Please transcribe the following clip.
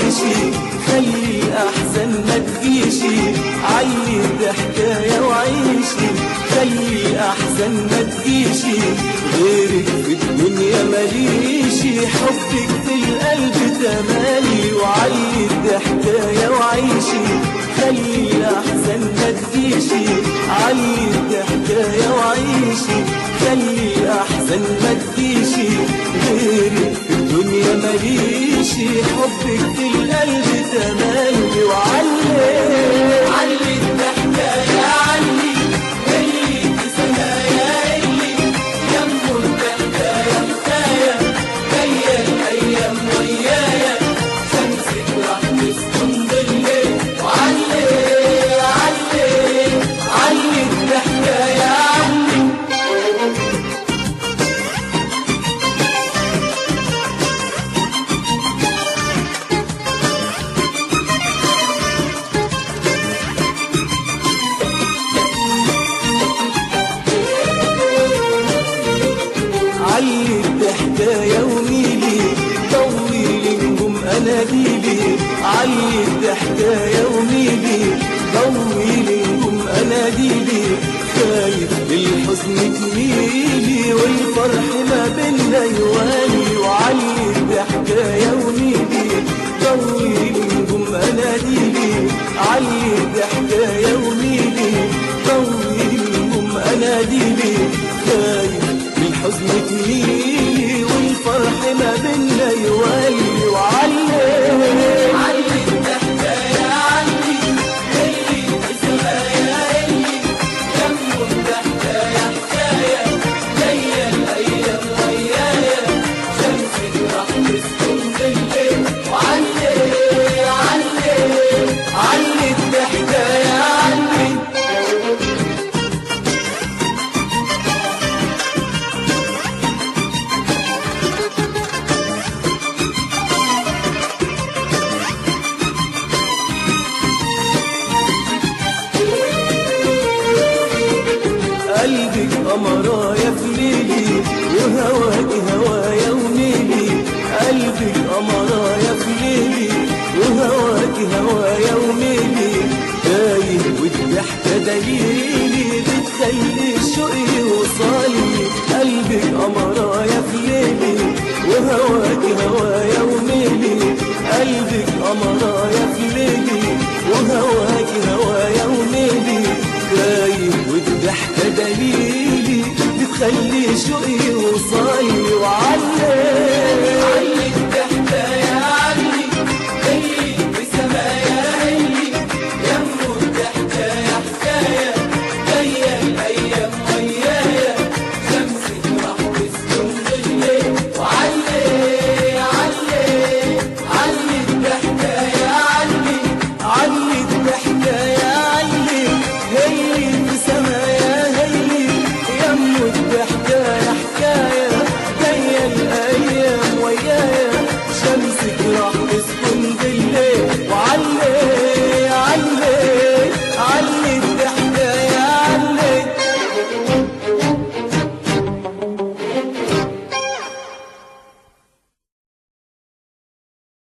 وعيشي، خلي الأحزان ما تجيشي، علي الضحكاية وعيشي، خلي الأحزان ما تجيشي، غيرك في الدنيا ماليشي، حبك في القلب تمالي، وعلي الضحكاية وعيشي، خلي الأحزان ما تجيشي، علي الضحكاية وعيشي، خلي الأحزان ما تجيشي، غيرك في الدنيا ماليشي، حبك في القلب تمالي، وعلي الضحكاية علي، اللي في سمايا اللي يمه الضحكاية حكاية، جاية الأيام ويايا، شمسك راح تسكن بالليل، وعلي الضحكاية علي. علي الضحكاية وميلي، طويلي نجوم أناديلي، علي الضحكاية وميلي، طويلي نجوم أناديلي، خايف بالحزن تميلي، والفرح ما بينا يوالي، وعلي الضحكاية وميلي، طويلي نجوم أناديلي، علي الضحكاية وميلي، طويلي نجوم أناديلي، خايف الحزن تميلي، والفرح ما بينا يوالي، وعلي الضحكاية علي، اللي في سمايا اللي يمه الضحكاية حكاية، جاية الأيام ويايا، شمسك راح تسكن بالليل، وعلي الضحكاية علي. قلبك قمرايا في ليلي، وهواكي هوايا وميلي، قلبك قمرايا في ليلي، وهواكي هوايا وميلي، تايه والضحكة دليلي، بتخلي الشوق يوصلي، قلبك قمرايا في ليلي، وهواكي هوايا وميلي، قلبك قمرايا في ليلي، وهواكي هوايا وميلي، تايه والضحكة دليلي، بتخلي شوقي يوصل